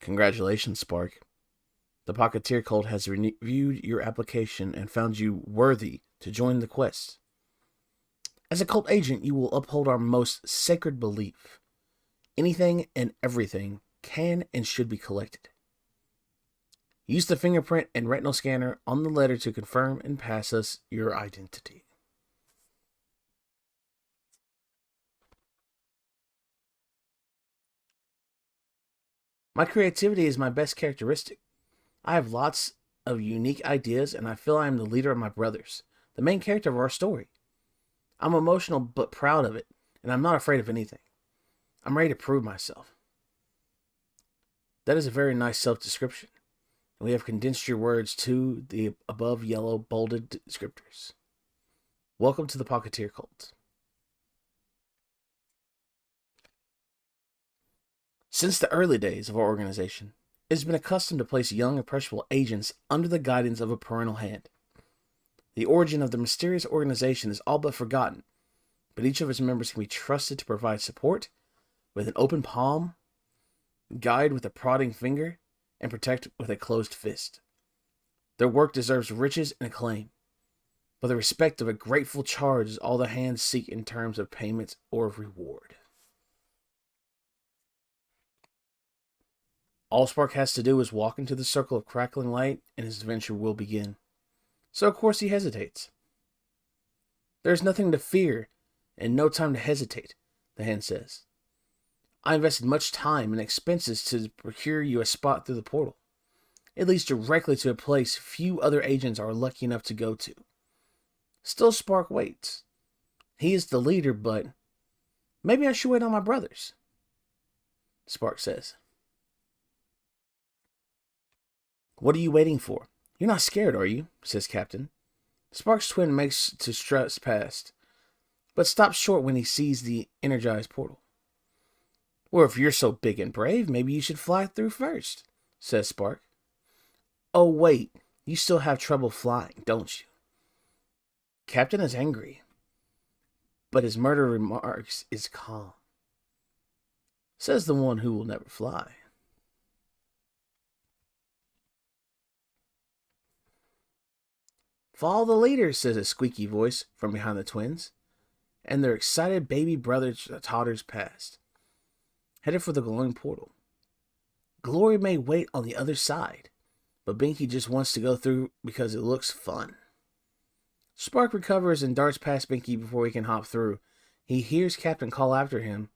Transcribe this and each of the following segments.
Congratulations, Spark. The Pocketeer Cult has reviewed your application and found you worthy to join the quest. As a cult agent, you will uphold our most sacred belief. Anything and everything can and should be collected. Use the fingerprint and retinal scanner on the letter to confirm and pass us your identity. My creativity is my best characteristic. I have lots of unique ideas, and I feel I am the leader of my brothers, the main character of our story. I'm emotional but proud of it, and I'm not afraid of anything. I'm ready to prove myself. That is a very nice self-description. We have condensed your words to the above yellow bolded descriptors. Welcome to the Pocketeer Cult. Since the early days of our organization, it has been accustomed to place young, impressionable agents under the guidance of a parental hand. The origin of the mysterious organization is all but forgotten, but each of its members can be trusted to provide support with an open palm, guide with a prodding finger, and protect with a closed fist. Their work deserves riches and acclaim, but the respect of a grateful charge is all the hands seek in terms of payment or reward. All Spark has to do is walk into the circle of crackling light, and his adventure will begin. So of course he hesitates. There is nothing to fear, and no time to hesitate, the hand says. I invested much time and expenses to procure you a spot through the portal. It leads directly to a place few other agents are lucky enough to go to. Still, Spark waits. He is the leader, but maybe I should wait on my brothers, Spark says. What are you waiting for? You're not scared, are you? Says Captain. Spark's twin makes to strut past, but stops short when he sees the energized portal. Or if you're so big and brave, maybe you should fly through first, says Spark. Oh, wait, you still have trouble flying, don't you? Captain is angry, but his murder remarks is calm. Says the one who will never fly. Follow the leader, says a squeaky voice from behind the twins, and their excited baby brother totters past, headed for the glowing portal. Glory may wait on the other side, but Binky just wants to go through because it looks fun. Spark recovers and darts past Binky before he can hop through. He hears Captain call after him.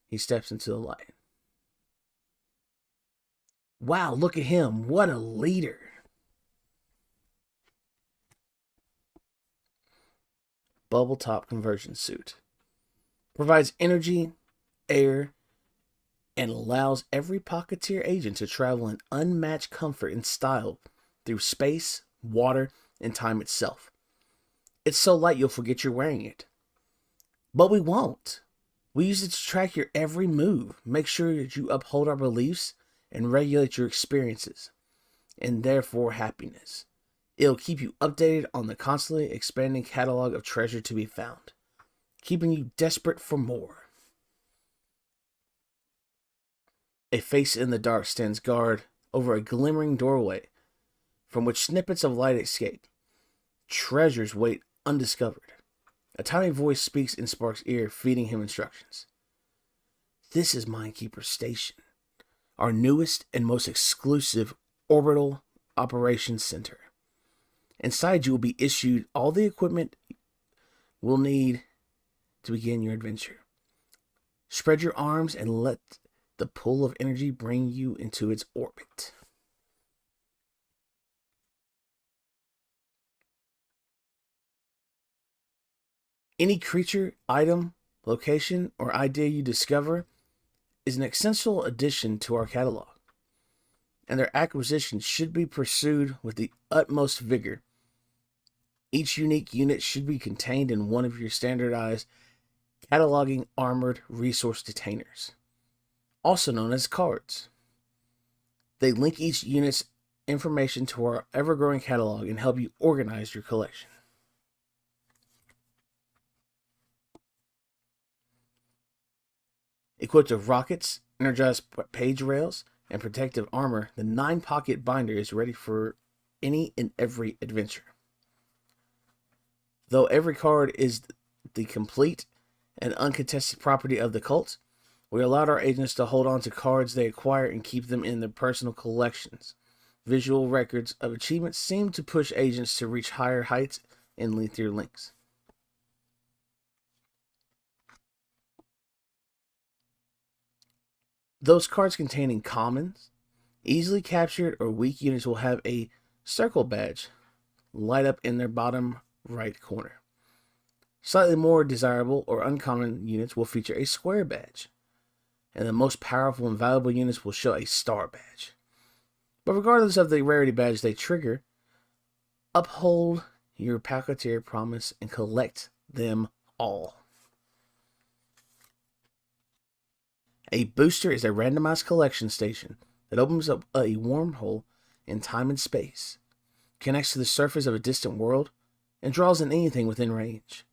He steps into the light. Wow, look at him. What a leader. Bubble top conversion suit. Provides energy, air, and allows every Pocketeer agent to travel in unmatched comfort and style through space, water, and time itself. It's so light you'll forget you're wearing it. But we won't. We use it to track your every move, make sure that you uphold our beliefs, and regulate your experiences, and therefore happiness. It'll keep you updated on the constantly expanding catalog of treasure to be found, keeping you desperate for more. A face in the dark stands guard over a glimmering doorway from which snippets of light escape. Treasures wait undiscovered. A tiny voice speaks in Spark's ear, feeding him instructions. This is Minekeeper Station, our newest and most exclusive orbital operations center. Inside you will be issued all the equipment we'll need to begin your adventure. Spread your arms and let the pull of energy bring you into its orbit. Any creature, item, location, or idea you discover is an essential addition to our catalog, and their acquisition should be pursued with the utmost vigor. Each unique unit should be contained in one of your standardized cataloging armored resource detainers, also known as cards. They link each unit's information to our ever-growing catalog and help you organize your collection. Equipped with rockets, energized page rails, and protective armor, the 9-pocket binder is ready for any and every adventure. Though every card is the complete and uncontested property of the cult, we allowed our agents to hold on to cards they acquire and keep them in their personal collections. Visual records of achievements seem to push agents to reach higher heights and lengthier links. Those cards containing commons, easily captured, or weak units will have a circle badge light up in their bottom right corner. Slightly more desirable or uncommon units will feature a square badge, and the most powerful and valuable units will show a star badge. But regardless of the rarity badge they trigger, uphold your Pocketeer promise and collect them all. A booster is a randomized collection station that opens up a wormhole in time and space, connects to the surface of a distant world, and draws in anything within range.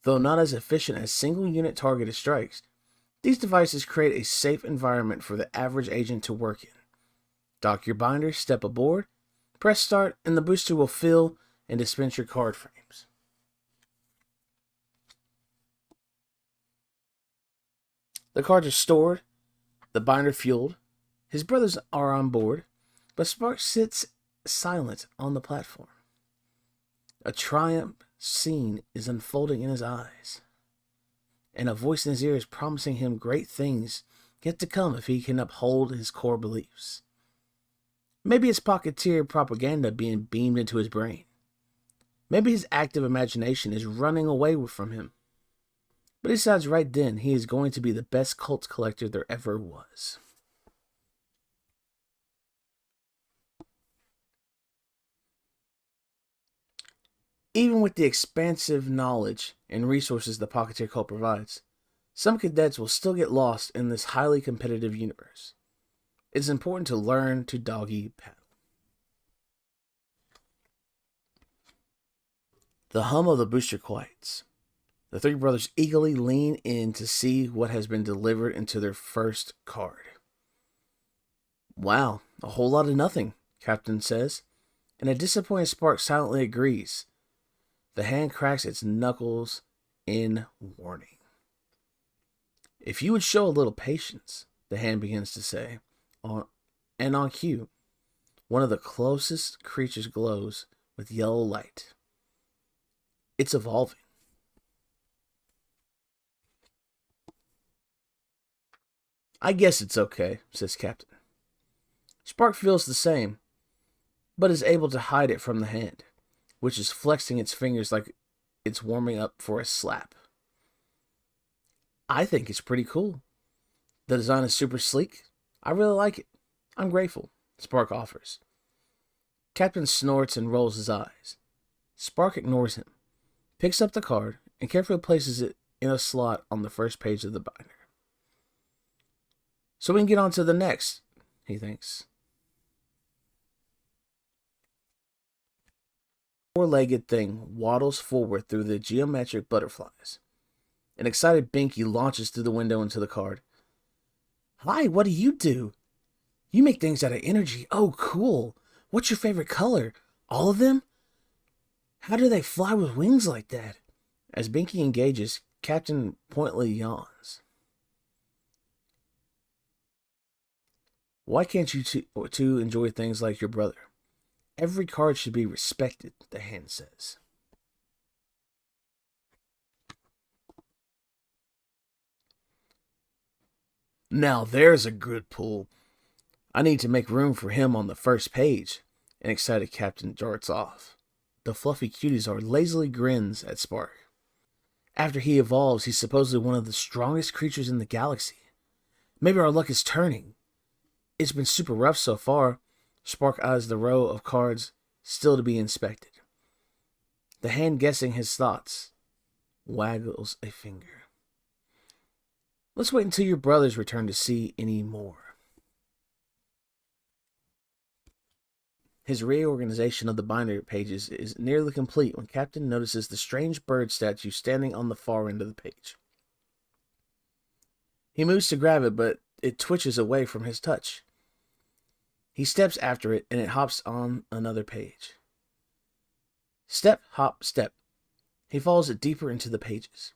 Though not as efficient as single-unit targeted strikes, these devices create a safe environment for the average agent to work in. Dock your binder, step aboard, press start, and the booster will fill and dispense your card frames. The cards are stored, the binder fueled, his brothers are on board, but Spark sits silent on the platform. A triumph scene is unfolding in his eyes, and a voice in his ear is promising him great things yet to come if he can uphold his core beliefs. Maybe it's Pocketeer propaganda being beamed into his brain. Maybe his active imagination is running away from him. But he decides right then he is going to be the best cult collector there ever was. Even with the expansive knowledge and resources the Pocketeer cult provides, some cadets will still get lost in this highly competitive universe. It's important to learn to doggy paddle. The hum of the booster quiets. The three brothers eagerly lean in to see what has been delivered into their first card. Wow, a whole lot of nothing, Captain says, and a disappointed Spark silently agrees. The hand cracks its knuckles in warning. If you would show a little patience, the hand begins to say, and on cue, one of the closest creatures glows with yellow light. It's evolving. I guess it's okay, says Captain. Spark feels the same, but is able to hide it from the hand, which is flexing its fingers like it's warming up for a slap. I think it's pretty cool. The design is super sleek. I really like it. I'm grateful, Spark offers. Captain snorts and rolls his eyes. Spark ignores him, picks up the card, and carefully places it in a slot on the first page of the binder. So we can get on to the next, he thinks. Four-legged thing waddles forward through the geometric butterflies. An excited Binky launches through the window into the card. Hi, what do? You make things out of energy. Oh, cool. What's your favorite color? All of them? How do they fly with wings like that? As Binky engages, Captain pointedly yawns. Why can't you two enjoy things like your brother? Every card should be respected, the hand says. Now there's a good pull. I need to make room for him on the first page. An excited Captain darts off. The fluffy cuties lazily grins at Spark. After he evolves, he's supposedly one of the strongest creatures in the galaxy. Maybe our luck is turning. It's been super rough so far. Spark eyes the row of cards still to be inspected. The hand, guessing his thoughts, waggles a finger. Let's wait until your brothers return to see any more. His reorganization of the binder pages is nearly complete when Captain notices the strange bird statue standing on the far end of the page. He moves to grab it, but it twitches away from his touch. He steps after it, and it hops on another page. Step, hop, step. He follows it deeper into the pages.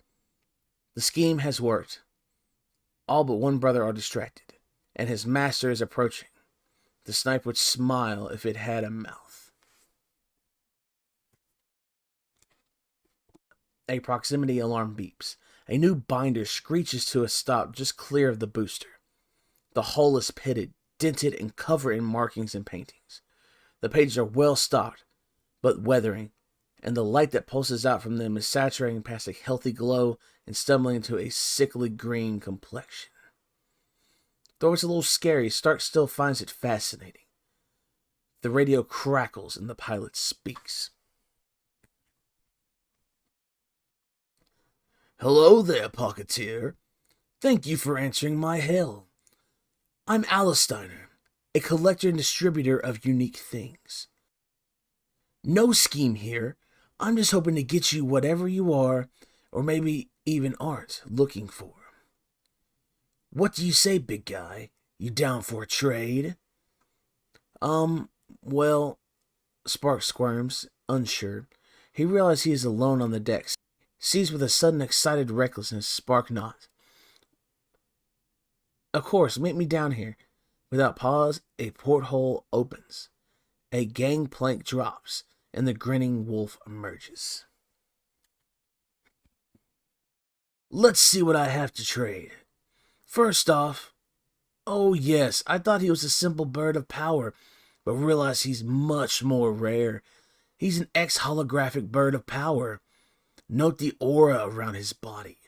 The scheme has worked. All but one brother are distracted, and his master is approaching. The snipe would smile if it had a mouth. A proximity alarm beeps. A new binder screeches to a stop just clear of the booster. The hull is pitted, dented, and covered in markings and paintings. The pages are well stocked, but weathering, and the light that pulses out from them is saturating past a healthy glow and stumbling into a sickly green complexion. Though it's a little scary, Stark still finds it fascinating. The radio crackles and the pilot speaks. "Hello there, Pocketeer. Thank you for answering my hail. I'm Alistair, a collector and distributor of unique things. No scheme here. I'm just hoping to get you whatever you are, or maybe even aren't, looking for. What do you say, big guy? You down for a trade?" Well, Spark squirms, unsure. He realizes he is alone on the deck. Seized with a sudden excited recklessness, Spark nods. "Of course, meet me down here." Without pause, a porthole opens. A gangplank drops, and the grinning wolf emerges. "Let's see what I have to trade. First off, oh yes, I thought he was a simple bird of power, but realized he's much more rare. He's an ex-holographic bird of power. Note the aura around his body,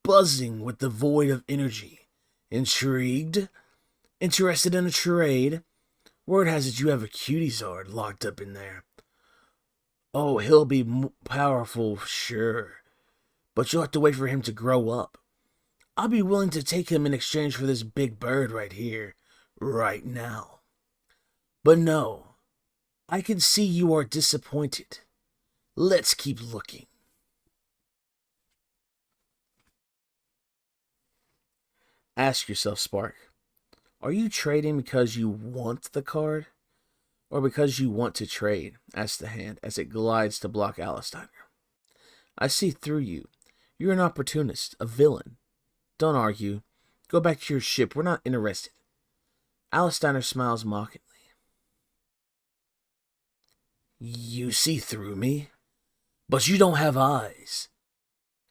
buzzing with the void of energy. Intrigued? Interested in a trade? Word has it you have a Cutiezard locked up in there. Oh, he'll be powerful, sure, but you'll have to wait for him to grow up. I'll be willing to take him in exchange for this big bird right here, right now. But no, I can see you are disappointed. Let's keep looking." Ask yourself, Spark, are you trading because you want the card, or because you want to trade? Asks the hand as it glides to block Alistair. "I see through you. You're an opportunist, a villain. Don't argue. Go back to your ship. We're not interested." Alistair smiles mockingly. "You see through me? But you don't have eyes."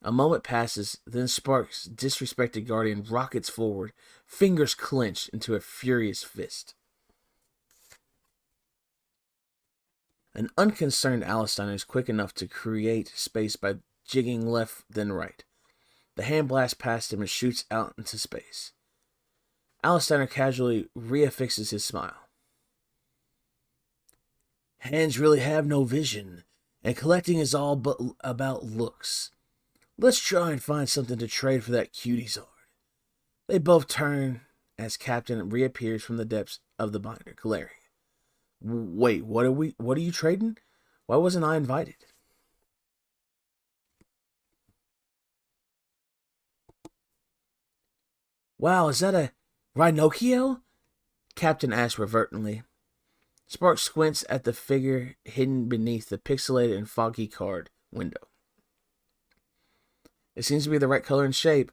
A moment passes, then Spark's disrespected guardian rockets forward, fingers clenched into a furious fist. An unconcerned Alistair is quick enough to create space by jigging left then right. The hand blasts past him and shoots out into space. Alistair casually reaffixes his smile. "Hands really have no vision, and collecting is all but about looks. Let's try and find something to trade for that Cutiezard." They both turn as Captain reappears from the depths of the binder, glaring. "Wait, what are you trading? Why wasn't I invited?" "Wow, is that a Rhinocchio?" Captain asks reverently. Spark squints at the figure hidden beneath the pixelated and foggy card window. It seems to be the right color and shape,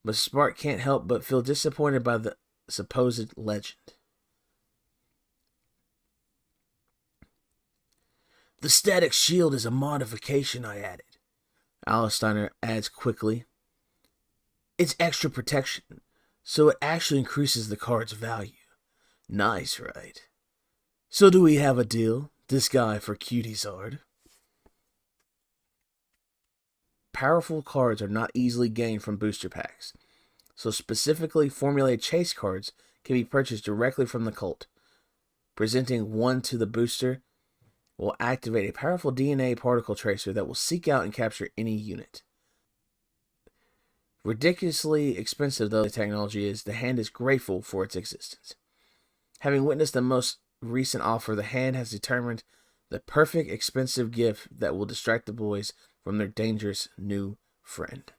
but Spark can't help but feel disappointed by the supposed legend. "The static shield is a modification I added," Alistair adds quickly. "It's extra protection, so it actually increases the card's value. Nice, right? So do we have a deal? This guy for Cutiezard?" Powerful cards are not easily gained from booster packs, so specifically formulated chase cards can be purchased directly from the cult. Presenting one to the booster will activate a powerful DNA particle tracer that will seek out and capture any unit. Ridiculously expensive though the technology is, the hand is grateful for its existence. Having witnessed the most recent offer, the hand has determined the perfect expensive gift that will distract the boys from their dangerous new friend.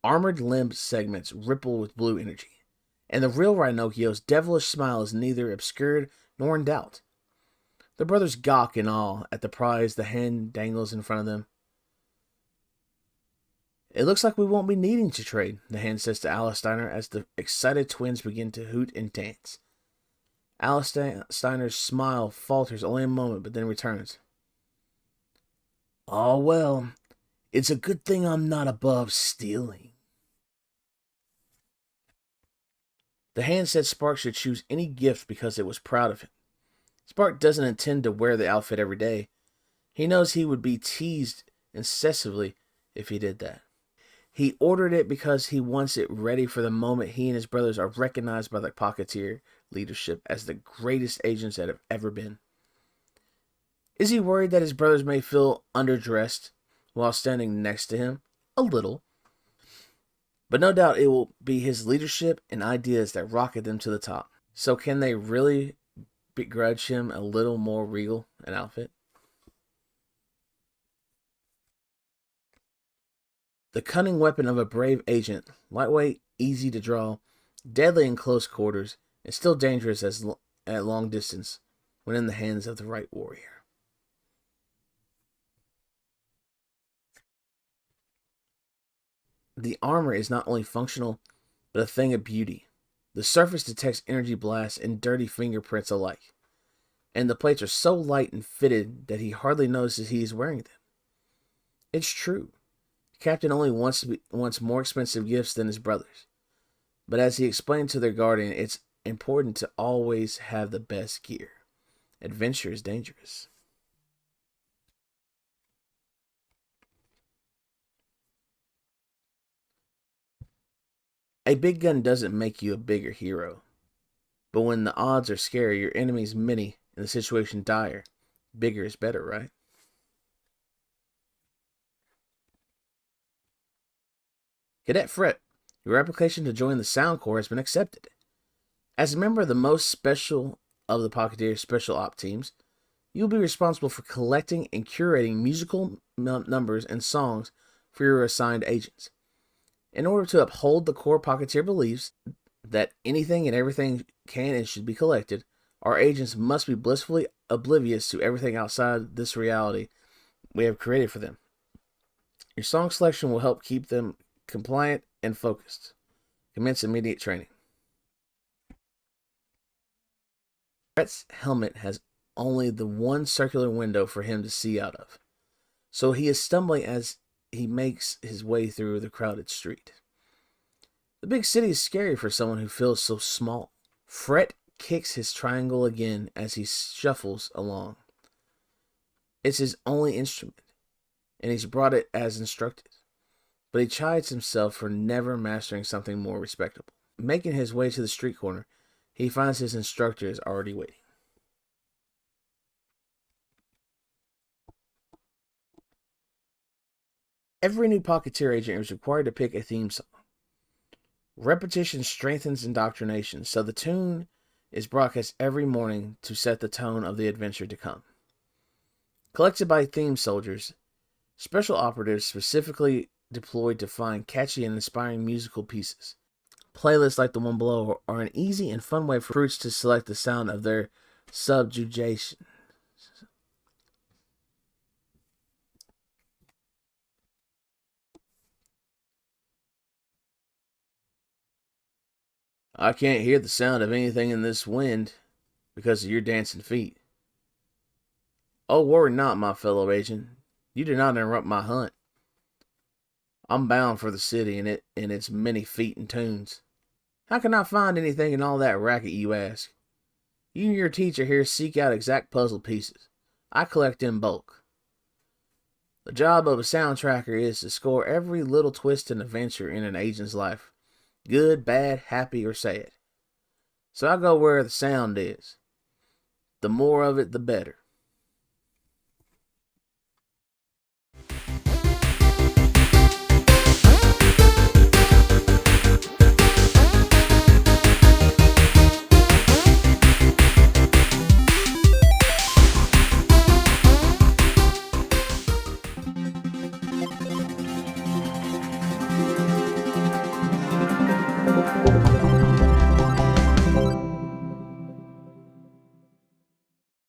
armored limb segments ripple with blue energy, and the real Rhinocchio's devilish smile is neither obscured nor in doubt. The brothers gawk in awe at the prize the hand dangles in front of them. It looks like we won't be needing to trade, the hand says to Alistair as the excited twins begin to hoot and dance. Alistair's smile falters only a moment, but then returns. Oh well, it's a good thing I'm not above stealing. The hand said Spark should choose any gift because it was proud of him. Spark doesn't intend to wear the outfit every day. He knows he would be teased incessantly if he did that. He ordered it because he wants it ready for the moment he and his brothers are recognized by the Pocketeer leadership as the greatest agents that have ever been. Is he worried that his brothers may feel underdressed while standing next to him? A little. But no doubt it will be his leadership and ideas that rocket them to the top. So can they really begrudge him a little more regal an outfit? The cunning weapon of a brave agent, lightweight, easy to draw, deadly in close quarters, and still dangerous at long distance when in the hands of the right warrior. The armor is not only functional, but a thing of beauty. The surface detects energy blasts and dirty fingerprints alike, and the plates are so light and fitted that he hardly notices he is wearing them. It's true. Captain only wants more expensive gifts than his brothers. But as he explained to their guardian, it's important to always have the best gear. Adventure is dangerous. A big gun doesn't make you a bigger hero. But when the odds are scary, your enemy's many, and the situation dire, bigger is better, right? Cadet Fret, your application to join the Sound Corps has been accepted. As a member of the most special of the Pocketeer Special Op teams, you'll be responsible for collecting and curating musical numbers and songs for your assigned agents. In order to uphold the core Pocketeer beliefs that anything and everything can and should be collected, our agents must be blissfully oblivious to everything outside this reality we have created for them. Your song selection will help keep them compliant and focused. Commence immediate training. Brat's helmet has only the one circular window for him to see out of, so he is stumbling as he makes his way through the crowded street. The big city is scary for someone who feels so small. Fret kicks his triangle again as he shuffles along. It's his only instrument, and he's brought it as instructed. But he chides himself for never mastering something more respectable. Making his way to the street corner, he finds his instructor is already waiting. Every new Pocketeer agent is required to pick a theme song. Repetition strengthens indoctrination, so the tune is broadcast every morning to set the tone of the adventure to come. Collected by theme soldiers, special operatives specifically deployed to find catchy and inspiring musical pieces. Playlists like the one below are an easy and fun way for recruits to select the sound of their subjugation. I can't hear the sound of anything in this wind because of your dancing feet. Oh, worry not, my fellow agent. You do not interrupt my hunt. I'm bound for the city and its many feet and tunes. How can I find anything in all that racket, you ask? You and your teacher here seek out exact puzzle pieces. I collect in bulk. The job of a sound tracker is to score every little twist and adventure in an agent's life. Good, bad, happy, or sad. So I go where the sound is. The more of it, the better.